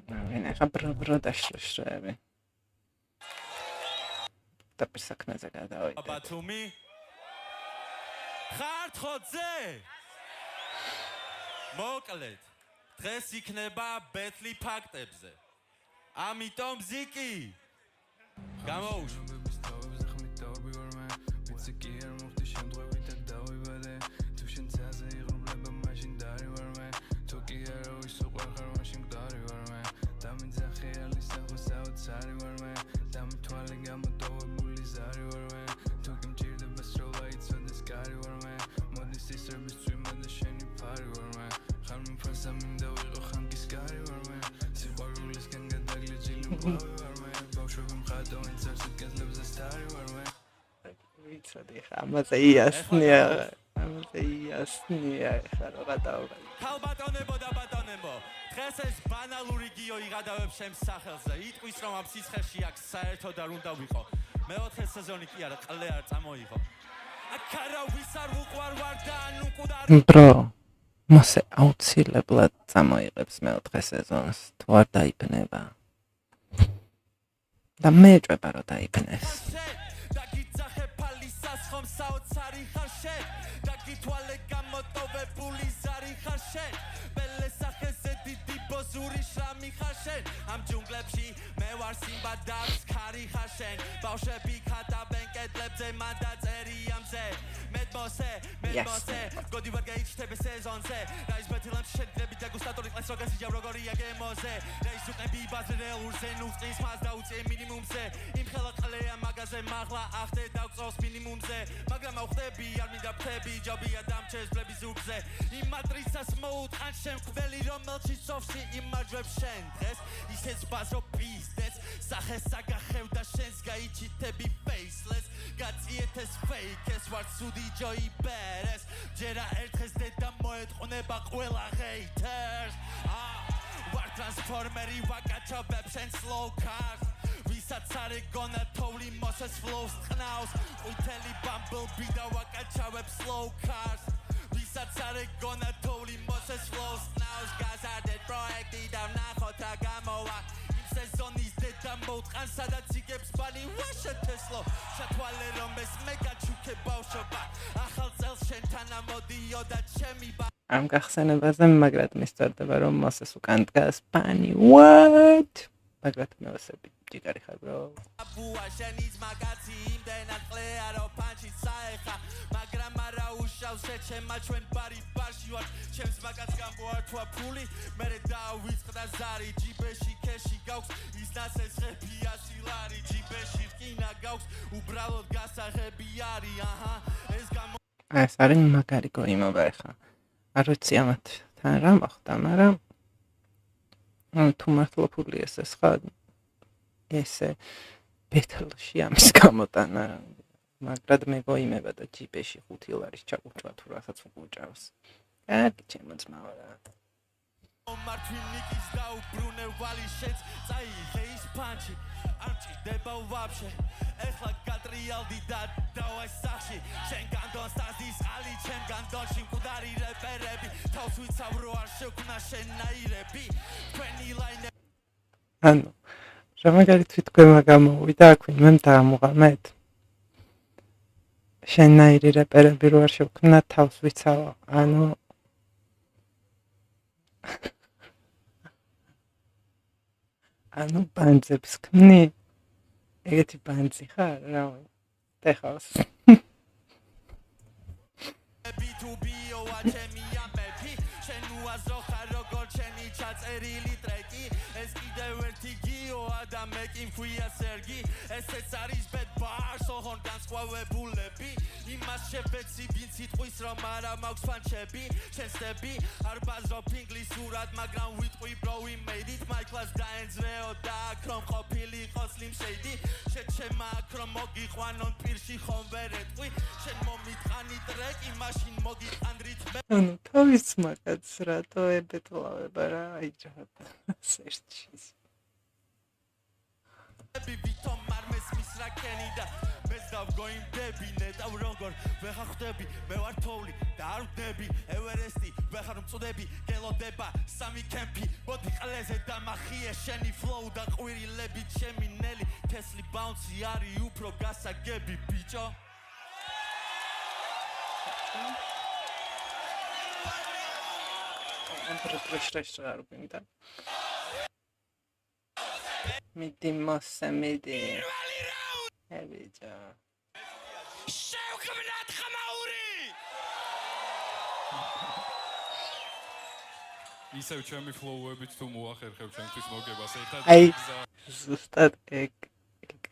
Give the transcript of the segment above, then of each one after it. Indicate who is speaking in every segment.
Speaker 1: ვინ ახლა ბრო დაშრები. და პისაკნაზე გადავიდე.
Speaker 2: ბათუმი ხართხოძე მოკლედ დღეს იქნება ბეთლი ფაქტებზე ამიტომ ზიკი გამოუშვა
Speaker 1: ვიცოდი ხა ამაზე იასნია ხა რა დავღალე
Speaker 2: ხალბატონებო და ბატონებო დღეს ეს ბანალური გიო იღადავებს ჩემს სახელზე იტყვის რომ ამ სიცხეში აქ საერთოდ არ უნდა ვიყო მეოთხე სეზონი კი არა ყლე არ წამოიღო აქ არავის არ უყვარვარ და ნუკუდარ
Speaker 1: ბრო მასე აუცილებლად წამოიღებს მეოთხე სეზონს თუ არ დაიბნება და მე ეჭვება რომ დაიბნეს
Speaker 2: საოცარი ხარ შენ და გითვალე გამოტოვებული ზარი ხარ შენ ბელესახეზე დიდი ბოზური შრამი ხარ შენ ამ ჯუნგლებში მე ვარ სიმბა და ხარი ხარ შენ ბავშვები ხატავენ კედლებზე მან დაწერი ამზე მედმოსე გოდი ვარ გაიჩნდები სეზონზე რაის ბეთილემში შედრები და გუსტატორი ყლეს როგას იჯავ როგორია გემოზე რაის უყები ბაზრელურზე ნუწყის მას დაუწე მინიმუმზე იმ ხელა ყლეა მაგაზე მაღლა ახდე დავწოს მინიმუმზე მაგრამ ავხდები არ მინდა ფთები ჯობია დამჩეს ბლები ზურგზე იმ მატრიცას მოუტყან შენ ყველი რომელშიც სოფში იმარჯვებს შენ დღეს ისეც ბაზრო პიზდეც სახეს აგახევ და შენს გაიჩიტები faceless გაციეთ ეს fake ეს ვარ ცუდი ჯოი ბერეს ჯერა ერთხეს დედა მოეთყუნება ყველა haters ვარ ტრანსფორმერი ვაკაჩავებ შენ slow cars ვისაც არ ეგონა თოვლი მოსეს flows ხნავს ყვითელი bumblebee და ვაკაჩავებ slow cars ვისაც არ ეგონა თოვლი მოსეს flows ხნავს გაზარდეთ პროექტი და ვნახოთ რა გამოვა იმ სეზონის დედა მოუტყან სადაც იგებს ბანი ვაშა თესლო ჩათვალე რომ ეს მე გაჩუქე ბავშვობა ახალ წელს შენთან ამოდიო და ჩემი
Speaker 1: ამ გახსენებაზე მაგრად მისწორდება რომ მოსეს უკან დგას ბანი what მაგრამ მევასები ჯიგარი ხარ ბრო
Speaker 2: აბუა შენის მაგაცი იმდენად ყლეარო პანჩი საეხა მაგრამ არა უშავს შეჩემა ჩვენ ბარი ბარში ვარ ჩემს მაგაც გამოართვა ფული მერე დავიწყდა ზარი ჯიბეში ქეში გაქვს ის ნასესხები ასილარი ჯიბეში რკინა გაქვს უბრალოდ გასაღები არის აჰა ეს
Speaker 1: ეს არის მაგარი გოიმობა ხა არ ვიცი ამათ თან რა მოხდა მაგრამ თუ მართლობული ეს ხა ესე ბეთლში ამის გამოტანა მაგრამ მე გოიმება და ჯიბეში 5 ლარის ჩაკუჭვა თუ რასაც უკუჭავს კარგი ჩემო ძმაო რა
Speaker 2: მართვინიკის დაუბრუნე ვალი შეც წაიღე ის პანჩი არ ჭირდება ვაფშე ეხლა გატრიალდი და დავაი სახში შენ განდონ სტაზის ალი ჩემ განდონში მკვდარი რეპერები თავს ვიცავრო არ შექმნა შენაირები თქვენი ლაინე
Speaker 1: ანუ შემაგარი თვითგვემა გამოვიდა აქ ვინმე დაამუღამეთ შენაირი რეპერები რო არ შექმნა თავს ვიცავ ანუ ბანძებს ქმნი ეგეთი ბანძი ხარ რა ტეხავს
Speaker 2: B2B-ო აჩემი ამბები შენ უაზრო ხარ როგორ ჩენი ჩაწერილი ტრეკი ეს კიდევ ერთი გიოა და მე კი მქვია სერგი ესეც არის bad bars ოღონ განსხვავებულები იმას შევეცი ვინც იტყვის რომ არა მაქვს ფანჩები შენ სტები არ ბაზრობ ინგლისურად მაგრამ ვიტყვი bro we made it my class დაენძრეო და აქ რომ ყოფილიყო slim shady შეჩემა აქ რომ მოგიყვანონ პირში ხომ ვერ ეტყვი შენ მომიტყანი ტრეკი მაშინ მოგიტყან რითმე
Speaker 1: ანუ თავის მაგაც რატო ებეთლავება რა აიჯადა სერჩის
Speaker 2: ვიტომ არ მესმის რა კენი და მეც დავგოიმდები ნეტავ როგორ ვეხარ ხვდები მე ვარ თოვლი და არ ვდები ევერესტი ვეხარ მწუდები გელოდება სამი კემპი მოდი ყლე დეზე დამახიე შენი flow და ყვირილები ჩემი ნელი Tesla bounce არის უფრო გასაგები ბიჭო
Speaker 1: Între arbinda. Midi mosse midi. Evija.
Speaker 2: შევქმნათ ხმაური
Speaker 3: ისევ ჩემი ფლოუებით თუ მოახერხებ ჩემთვის მოგებას ერთად
Speaker 1: Ai, ზუსტად ეგ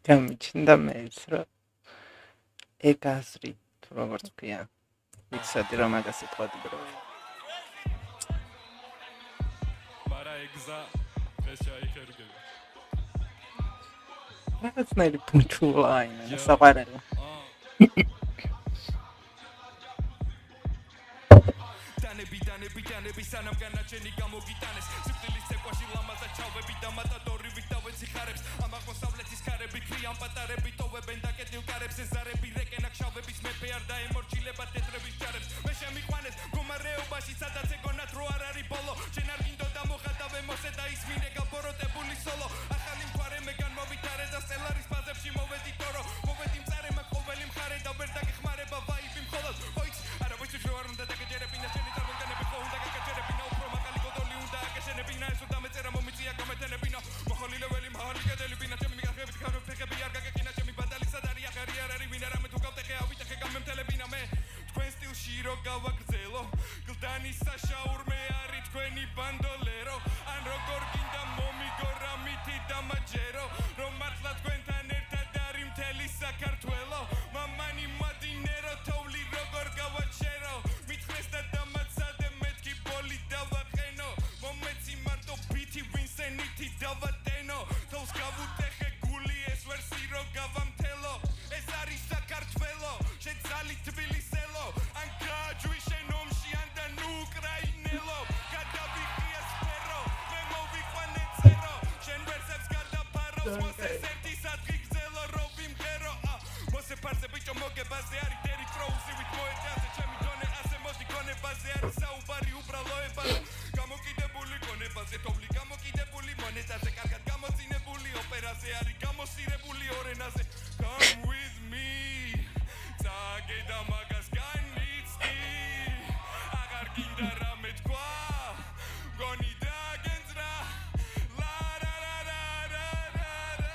Speaker 1: გამიჩნდა მეც რომ ეგ აზრი თუ როგორც ვქია. ვიცოდი რომ მაგას იტყოდი ბრო.
Speaker 3: მარა ეგზა ეს შეიხერგება
Speaker 1: რაღაცნაირი პუნჩულა აინა საყარელი.
Speaker 2: დანები სანამ განაჩენი გამოგიტანეს სიკვდილის ცეკვაში ლამაზად ჩავები და მატადორი ვიდავენ სიხარებს ამ აღმოსავლეთის ქარები ქრიან პატარები ტოვებენ და კეთილ კარებს ეზარები რეკენა ქშავების მეფე არ დაემორჩილება თეთრების ჯარებს მე შემიყვანეს მდგომარეობაში სადაც ეგონათ რო არ არის ბოლო შენ არ გინდოდა მოხატავე მოსე და ისმინე გაბოროტებული სოლო ახალი მთვარე მეგან მოვითარე და სტელარის ფაზებში მოვედი ტორო მოვედი მწარე მაგ ყოველი მხარე და ვერ დაგეხმარება ვაიბი მხოლოდ ოიქს არავის რო არ უნდა დაგეჯერებინა შენი წარმოდგენები ხო უნდა გაგეჯერებინა უფრო მაგალი გოდოლი უნდა აგეშენებინა ეს უნდა მეწერა მომიწია გამეთენებინა მოხოლი ლეველი მაღალი კედელებინა ჩემი მიგახებით ხარო ფეხები არ გაგეკინა ჩემი ბადალი სადარი აღარი არ არის ვინ არამე თუ გავტეხე ავიტეხე გამემთელებინა მე თქვენ სტილში რო გავაგრძელო გლდანი საშაურმე არის თქვენი ბანდოლერო ან როგორ გინდა მომიგო რამითი დამაჯერო რომ მართლა თქვენთან ერთად არის მთელი საქართველო მამანი მადინერო თოვლი როგორ გავაჩერო მითხრეს და დამაცადე მეთქი ბოლი დავაყენო მომეცი მარტო ბითი ვინსენითი დავატენო თავს გავუტეხე გული ეს ვერსი რო გავამთელო ეს არის საქართველო შეძალი თბილისელო ან გააჯვი შენ ომში ან და ნუ უკრაინელო გადავიხია სფერო მე მოვიყვანე წერო შენ ვერსებს გადაფარავს მოსეს ერთი სადღი გზელო რო ვიმღერო მოსე ფარზე ბიჭო მოგებაზე არის დერი კროუსივით მოეჯაზე ჩემი დონე ასე მოდი გონებაზე არის საუბარი უბრალოებაზე გამოკიდებული გონებაზე თოვლი გამოკიდებული მონეტაზე კარგად გამოცინებული ოპერაზე არის გამოსირებული ორენაზე come with me წაგე და მაგას განიცდი აღარ გინდა რამე თქვა გონი დაგენძრა ლა ლა ლა ლა ლა ლა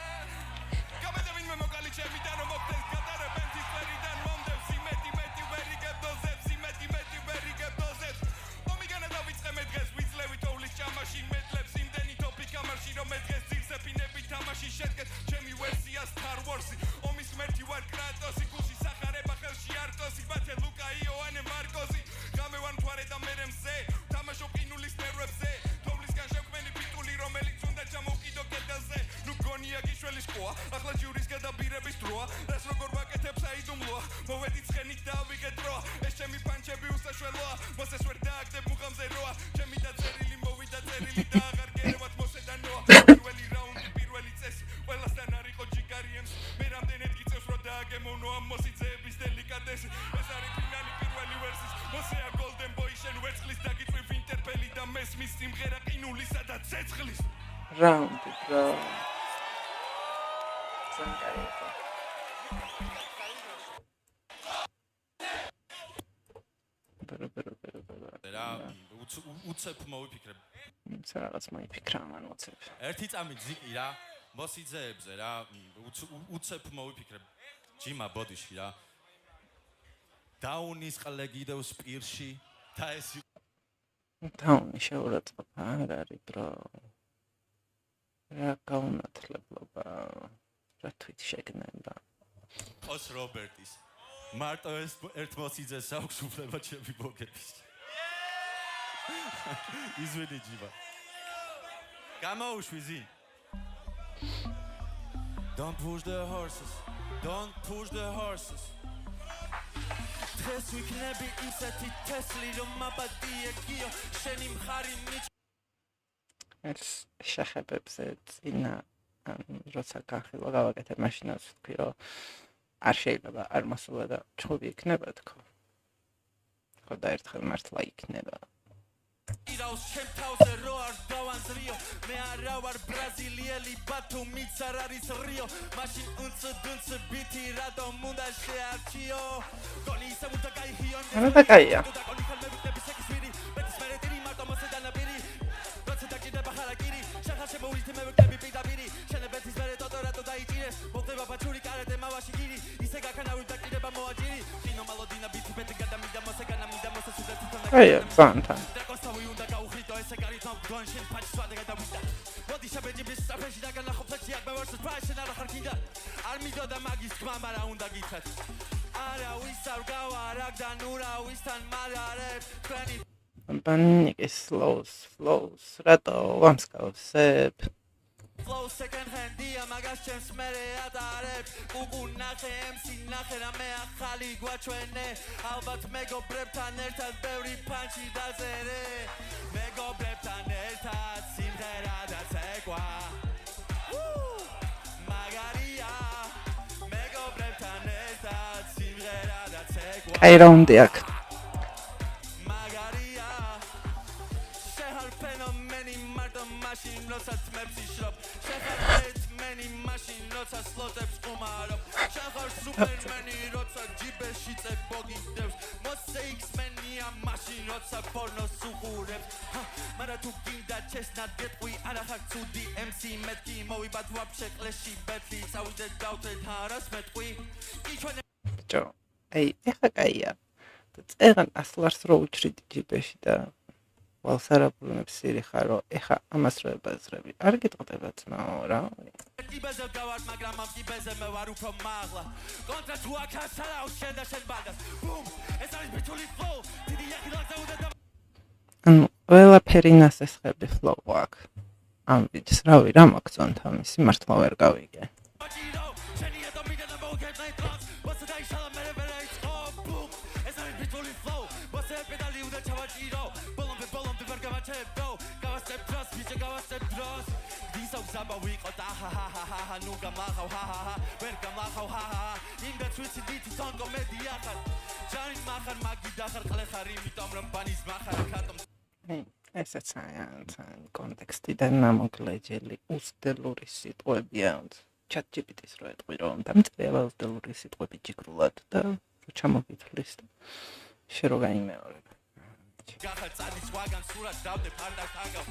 Speaker 2: გამედევინ მე მოკალი ჩემიდან რომ მოგდეს გატარებენ თისერიდან მომდევს იმედი ვერი გებდოზებს იმედი ვერი გებდოზებს მომიგანა დავიწყე მე დღეს ვიძლევი თოვლის ჭამაში მეტლებს იმდენი ტოპი კამარში რომ მე დღეს ძირსეფინები თამაში შედგეს ჩემი ვერსია Star Wars-ი ომის ღმერთი ვარ კრატოსი გულში სახარება ხელში არტოსი ბათე ლუკა იოანე მარკოზი გამე ვარ მთვარე და მერე მზე თამაშობ ყინულის ნერვებზე თოვლისგან შევქმენი პიტული რომელიც უნდა ჩამოვკიდო კედელზე ნუ გონია გიშველი შკოა ახლა ჯურის გადაბირების დროა რას როგორ ვაკეთებ საიდუმლოა მოვედი ცხენით და ავიღე დროა ეს ჩემი პანჩები უსაშველოა მოსეს ვერ დააგდებ მუხამზე როა ჩემი დაწერილი მოვიდა წერილი და აღარ გერევათ მოსე და ნოა პირველი რაუნდი პირველი წესი ყველასთან არ იყო ჯიგარიემს მე რამდენად გიწევს რომ დააგემოვნო ამ მოსიძეების დელიკატესი ეს არის ფინალი პირველი ვერსის მოსეა გოლდენ ბოი შენ ვერცხლის დაგიწვი ვინტერფელი და მესმის სიმღერა ყინულისა და ცეცხლის
Speaker 1: რაუნდი ბრო. ზანგაიო.
Speaker 2: რა უცებ მოვიფიქრებ
Speaker 1: რაღაც მოიფიქრა მან უცებ.
Speaker 2: ერთი წამი ძიკი რა მოსიძეებზე რა უცებ მოვიფიქრებ ჯიმა ბოდიში რა დაუნის ყლე გიდევს პირში და ეს
Speaker 1: დაუნი შეურაცხყოფა არ არის ბრო. რა გაუნათლებლობა რა თვით შეგნება.
Speaker 2: ოს რობერტის მარტო ეს ერთ მოსიძეს აქვს უფლება ჩემი ბოგების izvedi ჯიმა გამოუშვი zi don't push the horses დღეს ვიქნები ისეთი თესლი რომ მაბადიე გიო შენი მხარი მიჩ
Speaker 1: ეს შეხებებზე წინა როცა გახილვა გავაკეთე მაშინაც ვთქვი რომ არ შეიძლება არ მოსულა და ჩხუბი იქნება თქო ხო და ერთხელ მართლა იქნება
Speaker 2: ირავს ჩემ თავზე რო არ დავან ზრიო მე არა ვარ ბრაზილიელი ბათუმიც არ არის რიო მაშინ უნც ბითი რატომ უნდა შეარჩიო გონი ისე უნდა გაიჰიო
Speaker 1: არა და კაია
Speaker 2: გონი ხალმე ვიტები სექსვირი ბეთის მერე ტირი მარტო მოსედანა პირი როცა დაგიდება ხალაკირი შეხა შემოვლითი მე ვიტები პირდაპირი შენე ბეთის მერე ტოტო რატო დაიჭირეს მოხდება ბაჩური კარეტე მავაში გირი ისე გაქანავი დაგიდება მოაჯირი კინო მალოდინა ბითი ბეთი გადამიდა მოსეგანა მიდა მოსესუდა თვითონ
Speaker 1: კაია ზანთან
Speaker 2: დაკოსტავი უნდა გაუხრიტო ესე გარითო გონშენ ფაჩს ვადე გადავიდა მოდი შაბეჯიბის საფეში დაგანახო ფლექსი აქ მევარს პრაისენ არა ხარ კიდე არ მიდოდა მაგის თქმა მაგრამ უნდა გითხრათ არა ვის არ გავარაგ და ნურა ვისთან მაგარებ თქვენი
Speaker 1: ბანიკის flows რატო ვამსკავსებ
Speaker 2: flow second hand-ია მაგას ჩემს მერე ატარებ უგუნახე MC ნახე რა მე ახალი გვაჩვენე ალბათ მეგობრებთან ერთად ბევრი პანჩი დაზერე მეგობრებთან ერთად სიმღერა და ცეკვა მაგარია მეგობრებთან ერთად სიმღერა და ცეკვა
Speaker 1: აი რაუნდი აქ
Speaker 2: მაგარია შეხარ ფენომენი მარტო მაშინ როდესაც მებს იშრობ შეხარ ბეტმენი მაშინ როდესაც სლოტებს ყუმარობ შეხარ სუპერმენი როცა ჯიბეში წებოგიდებს მოსე X-Men-ია მაშინ როცა პორნოს უყურებს მაგრამ თუ გინდა ჩესნად გეტყვი არა ხარ ცუდი MC მეთქი მოვიბად ვაფშე კლეში ბეთლი წავიდე დავწე თარას მეთყვი იჩვენე
Speaker 1: ჯო აი ეხა კაია წერან ასლარს რო უჩრიდი ჯიბეში და ვალსარაბლუნებს სირი ხარო ეხა ამას რო ებაზრები არ გიტყდება ძმაო რა
Speaker 2: კიბეზე გავარ მაგრამ ამ კიბეზე მე ვარ უფრო მაღლა კონტრა თუ აქაც არა შენ და შენ ბაგას ბუმ ეს არის ბიჭული flow დიდი ახლა უნდა
Speaker 1: ანუ ყველაფერი ნასესხები flow აქ ამ ვიდის რავი რა მაგწონთ ამისი მართლა ვერ გავიგე
Speaker 2: აჭირო შენი ატომიდა და მოგეწე ტრანს მოსე დაიშალა მე ვერ აიწყო ბუმ ეს არის ბიჭული flow მოსე პედალი უნდა ჩავაჭირო ბოლომდე ვერ გავაჩებო გავასწრებ დროს ბიჭე გავასწრებ დროს დისავ ზაბა ვიყო და ჰა ნუ გამახავ ჰა ვერ გამახავ ჰა იმ გაცვიცი დითი თონ კომედია ხარ ჯარი მახარ მაგი დახარ ყლე ხარ იმიტომ რომ ბანის მახარ ქატომ
Speaker 1: ესეც კონტექსტიდან ნამოკლეჯელი უსტელური სიტყვებია ChatGPT-ს რო ეტყვი რომ დამწერია უსტელური სიტყვები ჯიგრულად და რო ჩამოგითვლის და შე რო გაიმეორებ
Speaker 2: გახარ წადის ვაგან სურათ დავდე ფარდას აგავ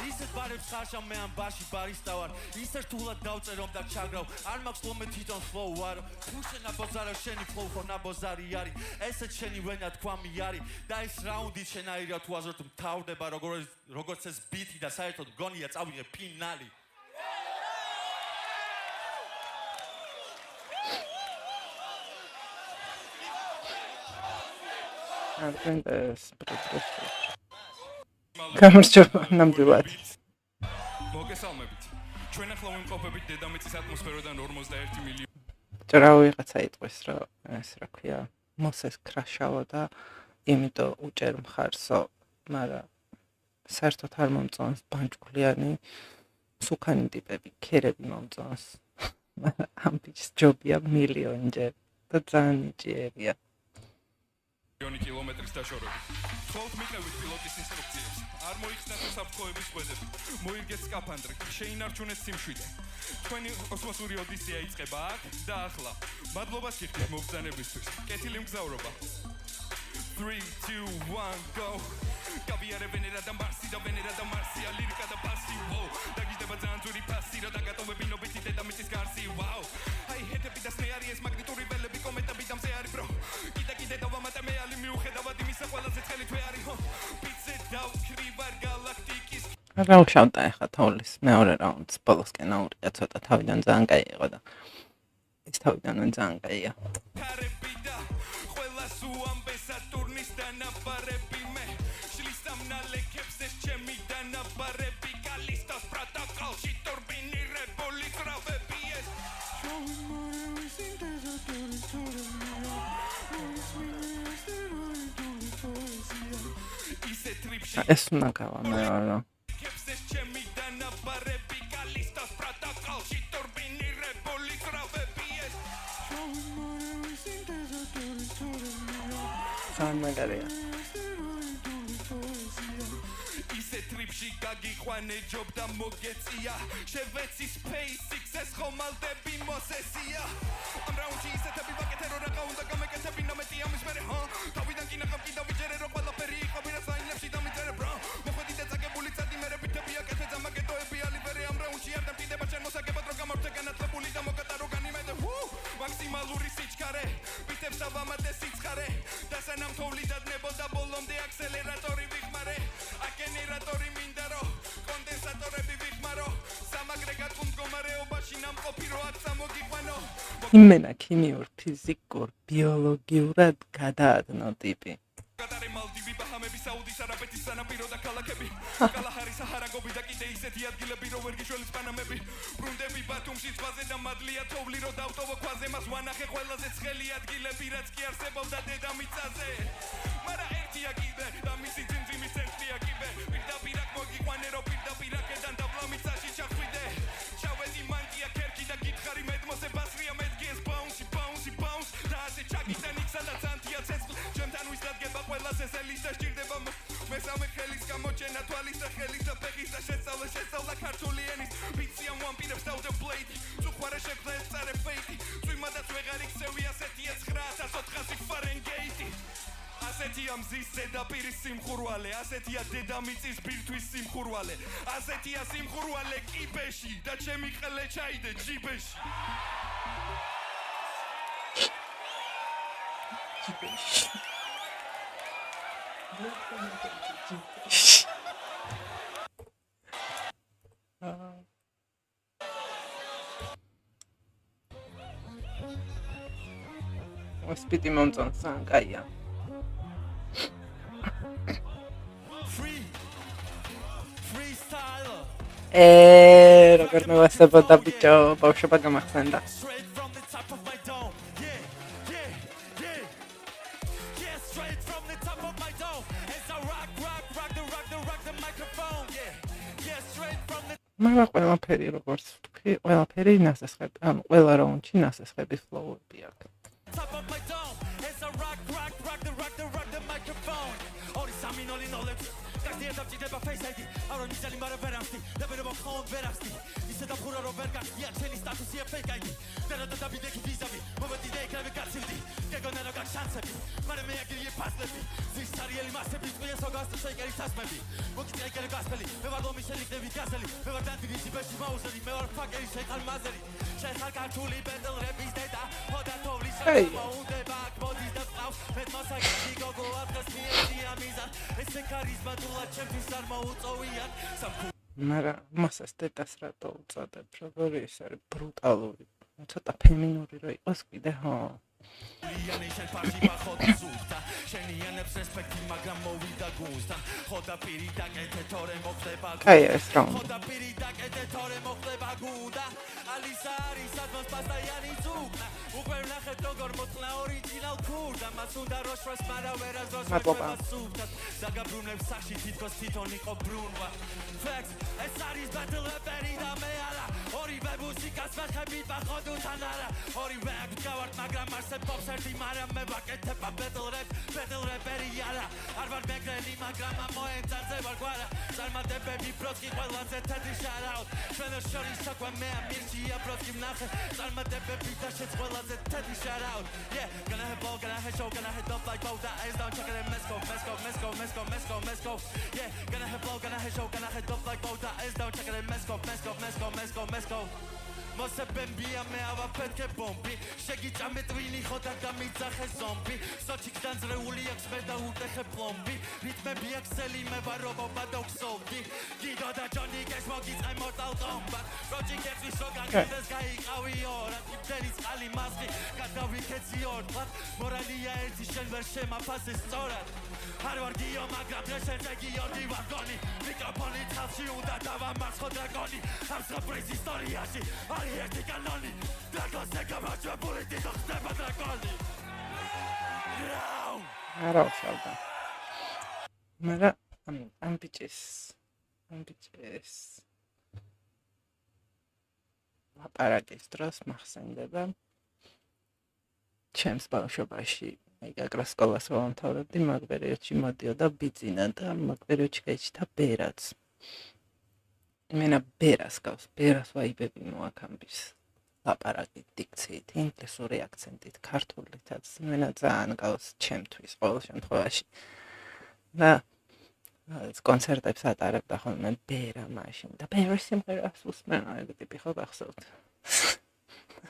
Speaker 2: ისეთ ბარებს ხარშავ მე ამ ბარში ბარისტა ვარ ისე რთულად დავწერომ და ჩაგრავ არ მაქვს ლომე თვითონ flow ვარო თუ შენა ბოზარო შენი flow ხო ნაბოზარი არის ესეც შენი ვენა თქვამი არის და ეს რაუნდი შენაირად თუ აზრობ მთავრდება როგორც ეს ბიტი და საერთოდ გონია წავიღე ფინალი
Speaker 1: არდენდეს პროტესტი გამარჯობა ნამდვილად
Speaker 3: მოგესალმებით ჩვენ ახლა ვიმყოფებით დედამიწის ატმოსფეროდან 41 მილიონი
Speaker 1: ჭრა ვიღაცა იტყვის რომ ეს რა ქვია მოსეს ქრაშავო და იმიტომ უჭერ მხარსო მაგრამ საერთოდ არ მომწონს ბანჯგვლიანი სუქანი ტიპები ქერები მომწონს ამ ბიჭს ჯობია მილიონჯერ და ძალიან ნიჭიერია
Speaker 3: კილომეტრის დაშორებით. ხოლმე მიყევით პილოტის ინსტრუქციებს. არ მოიხსნათ საფრთხეების ხვედები. მოირგეთ სკაფანდრი, შეინარჩუნეთ სიმშვიდე. თქვენი კოსმოსური ოდისეა იწყება აქ და ახლა. მადლობას გიხდით მობრძანებისთვის. კეთილი მგზავრობა. 3 2 1 go. Caviare venera da Marsi da venera da Marsi lirica da passi wow. Daggieva zanzuri passi da gatove bino biti da miti scarsi wow. Hai hete bi da sneari es magnituri belle bi come da bidam se ari bro. Kide da vamata me ali mi ukhedava dimisa ყველა ზეცხელი თვე არის ხო. Pizza da krivar galaktikis.
Speaker 1: რა ვშავდა ახლა თოვლის მეორე რაუნდს ბოლოსკენ აურია ცოტა თავიდან ძალიან კაი იყო და ის თავიდან ძალიან კაია.
Speaker 3: ყველა სუამბე სატურნის დანაბარები მე შლისამნალეკებს ეს ჩემი დანაბარები კალისტოს პროტოკოლში ტურბინირებული კრავები ეს ისე ტრიპში
Speaker 1: ეს უნდა გავამეორო
Speaker 3: ეს ჩემი დანაბარები კალისტოს პროტოკოლში ტურბინირებული კრავები ეს
Speaker 1: სამაგარია
Speaker 3: ისე ტრიპში გაგიყვ იყვანე ჯობდა მოგეწია შევეცი SpaceX ეს ხომალდები მოსესია ამ რაუნდში ისეთები ვაკეთე რომ რაღა უნდა გამეკეთები ნამეტი ამის მერე თავიდან კი ნახავ კიდევ ვიჯერე რომ ყველაფერი იყო ვინაც საინლებში დამიწერე ბრა მოხვედი და წაგებული წადი მერე ბითები აკეთე დამაგეტოები ალიბერე ამ რაუნდში არ დამტირდება ჩემ მოსაგებად რომ გამორჩე განათლებული და მოკატარო განიმედე მაქსიმალური სიჩქარე ბითებს ავამატე სიცხარე და სანამ თოვლი დადნებოდა ბოლომდე აქსელერატორი ვიხმარე აგენერატორი მინდა რომ კონდენსატორები ვიხმარო სამაგრეგატ მდგომარეობაში ნამყოფი რო აქ სამოგიყვანო
Speaker 1: იმენა ქიმიურ, ფიზიკურ, ბიოლოგიურად გადაადნო ტიპი.
Speaker 3: კატარი მალდივი ბაჰამები საუდის არაბეთის სანაპირო და ქალაქები კალაჰარი საჰარაგობი და კიდე ისეთი ადგილები რო ვერ გიშველის პანამები ბრუნდები ბათუმში ზღვაზე და მადლია თოვლი რო დავტოვო ქვაზე მას ვანახე ყველაზე ცხელი ადგილები რაც კი არსებობდა დედამიწაზე მარა ერთია კიდე და მისი ძიმძიმის ცენტრია კიდე პირდაპირ აქ მოგიყვანე რომ პირდაპირ აქედან დაბლამიცაში ჩახვიდე ჩავედი მანკია ქერქი და გითხარი მედმოსე ბასრია მედგიეს ბაუნსი და ასე ჩაგიდან იქსადაც ანტია ცეცხლ ჩემთან ვისადგება ყველაზე სელის და სჭირდება მესამე ხელის გამოჩენა თვალის და ხელის და ფეხის და შესწავლა ქართული ენის ბიცია ვამპირებს დავდე ბლეიდი წუხვარე შექმნა ეს წარე ფეიტი წვიმადაც ვეღარ იქცევი ასეთია 9400 ფარენგეიტი ასეთია მზის ზედაპირის სიმხურვალე ასეთია დედამიწის ბირთვის სიმხურვალე ასეთია სიმხურვალე კიბეში და ჩემი ყლე ჩაიდე ჯიბეში
Speaker 1: სპიტი მომწონს ან კაია. როგორ მევასებოდა ბიჭო, ბავშვობა გამახსენდა. მაგრამ ყველაფერი როგორც ვთქვი, ყველაფერი ნასესხები, ანუ ყველა რაუნდში ნასესხების ფლოუები აქვს. მაგრამ მასაც დედას რატო უწოდებ, როგორი ეს არის ბრუტალური, ცოტა ფემინური რო იყოს კიდე, ხო? აი ეს რაუნდი. მადლობა. Mose bembia me ava petke bombi შეგიწამე ტვინი ხო და გამიძახე ზომბი სოჩიკ დანძრეული აქვს მე და უტეხე პლომბი რიტმები აქვს სელი მე ვარ რობობა და ქსოვდი გიდო და ჯონი გეს მოგიწე Mortal Kombat როჯი გეწვის რო გაგდეს გაიყავი ორად იმდენი წყალი მასხი გადავიქეცი ორთლად მორალია ერთი შენ ვერ შემაფასე სწორად არ ვარ გიო მაგრამ დღეშენზე გიორგი ვაგონი მიკროფონი თავში უნდა დავამარცხო დრაკონი ამ სოფრის ისტორიაში არის ერთი კანონი დრაკონზე გამარჯვებული თვითონ ხდება დრაკონი არა ვშავდა მაგრამ ამ ბიჭის ლაპარაკის დროს მახსენდება ჩემს ბავშვობაში ეგრე სკოლას რო ამთავრებდი მაგ პერიოდში მოდიოდა ბიძინა და მაგ პერიოდში გაიჩნდა ბერაც მენა ბერას გავს, ბერას ვაიბები მოაქამბის. ლაპარაკით, დიქციით, ინგლისური აქცენტით, ქართულითაც მენა ძალიან გავს ჩემთვის ყოველ შემთხვევაში. და კონცერტებს ატარებდა ხოლმე ბერა მაშინ და ბერის სიმღერას უსმენო ეგ ტიპი ხო გახსოვთ?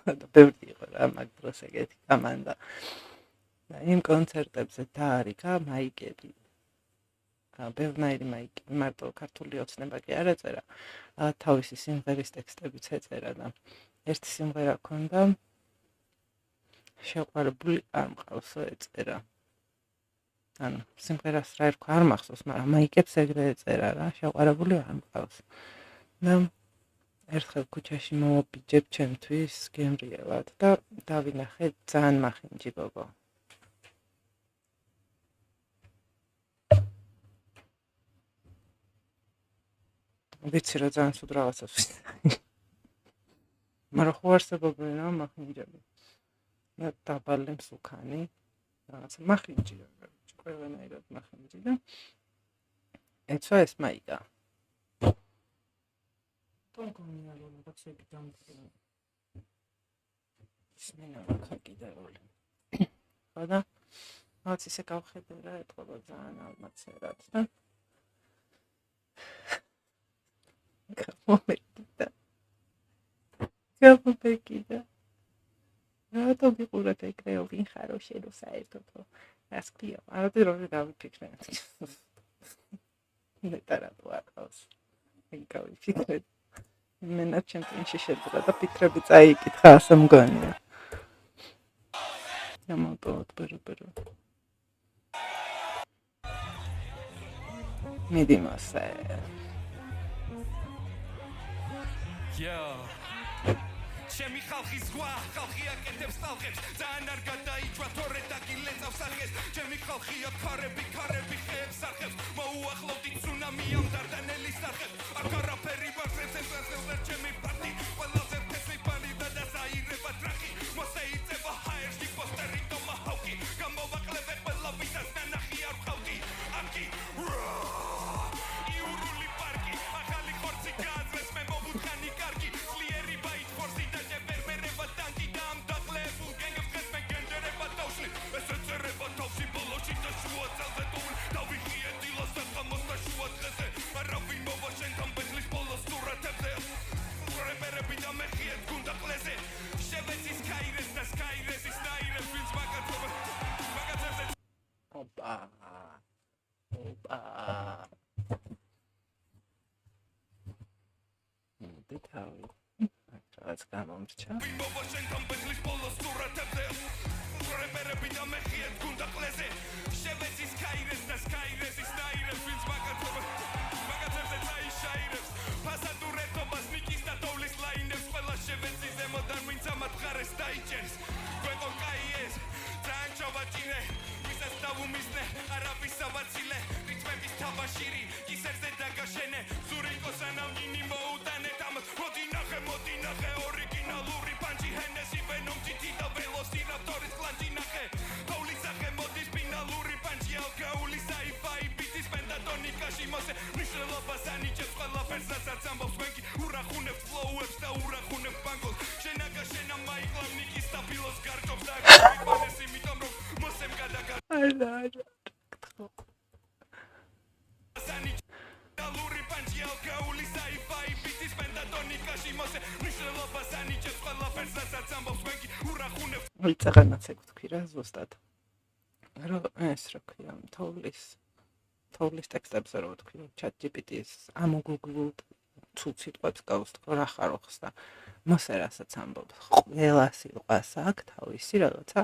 Speaker 1: და ბევრი იყო რა მაგ დროს ეგეთი კომანდა. და იმ კონცერტებზე დაარიგა მაიკები. ბევრნაირი მაიკები, მარტო ქართული ოცნება კი არ ეწერა, თავისი სიმღერის ტექსტებიც ეწერა და ერთი სიმღერა ჰქონდა შეყვარებული არ მყავსო ეწერა. ანუ სიმღერას რა ერქვა არ მახსოვს, მაგრამ მაიკებს ეგრე ეწერა რა, შეყვარებული არ მყავს. და ერთხელ ქუჩაში მოვაბიჯებ ჩემთვის გემრიელად და დავინახე ძალიან მახინჯი გოგო. ვიცი რა ძალიან სულ რაღაცას ვიცი. მაგრამ ხო არსებობენ რა მახინჯები. და დაბალი მსუქანი, რაღაცა მახინჯია, ყველანაირად მახინჯი და ეცვა ეს მაიკა. ტონკონია რომ დაცები დამდგა. ის მენა მაქაკიდეული. ხოდა რაც ისე გავხედე რა, ეთყობა ძალიან ალმაცერად და გამომეკიდა. რატო ვიყურებ ეგრეო ვინ ხარო შენო საერთოდ რას ქვია? არადი რომ დავიფიქრე. ნეტარატო აკავს. გავიფიქრე. მენა ჩემპიონში შეძრა და ფიქრები წაიკითხა ასე მგონია. გამოდოთ ბერბერო. მიდი მასე.
Speaker 3: ჩემი ხალხი ზღვა, ხალხი აკეთებს ხალხებს, ძალიან არ გადაიჭვა თორე დაგილეწავს სახეს. ჩემი ხალხია ქარები, ქარები ხეებს სახებს, მოუახლოვდი ცუნამი ამ დარდანელის სახებს. აქ არაფერი ვარცებს ეს ასეულერ ჩემი პარტი, ყველაზე ფესვი პანი და დასაირება ტრაკი. მოსეიწება ჰაერში პოსტერი ტომაჰავკი, გამოვაკლებ ყველა ვისაც ნანახი არ ვყავდი. აკი იურული პარკი, ახალი ხორცი გააძვეს მე მოვუთხანი კარგი.
Speaker 1: რაც გამომრჩა. ვიწაღანაც ეგ თქვი რა ზუსტად. რა ეს რა ქვია, თოვლის ტექსტებზე რო თქვი, ChatGPT-ს ამოგუგლულ თუ სიტყვებს გავს რა ხარო ხსდა. მოსე რასაც ამბობს, ყველა სიტყვას აქვს თავისი რაღაცა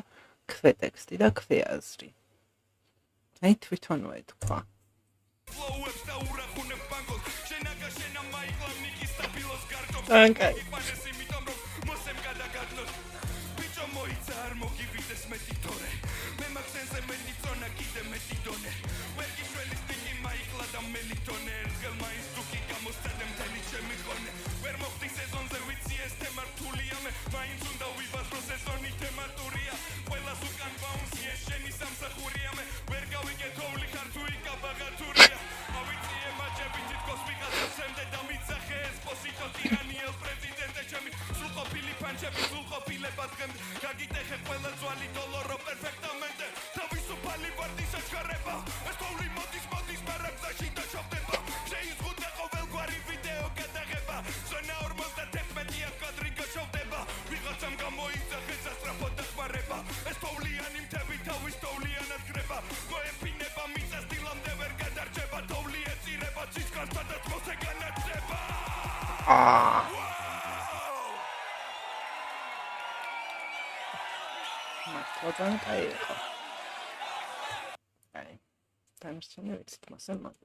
Speaker 1: ქვეტექსტი და ქვეაზრი. აი თვითონვე თქვა. Danke.
Speaker 3: შვილება დღემ გაგიტეხე ყველა ძვალი დოლორო პერფექტამენტე თავისუფალი ვარდი საჩქარება ეს თოვლი მოდის მარაგზაში და შოვდება შეიზღუდა ყოველგვარი ვიდეო გადაღება ზონა 51 კადრი გაშოვდება ვიღაცამ გამოიძახე სასტრაფო დახმარება ეს თოვლიანი მთები თავის თოვლიანად კრება მოეფინება მიწას დილამდე ვერ გადარჩება თოვლი ეწირება ცისკართან და თმოზე განათდება
Speaker 1: მართლაც კაი იყო. აი, დამსწრენი ვიცით მასე მაგ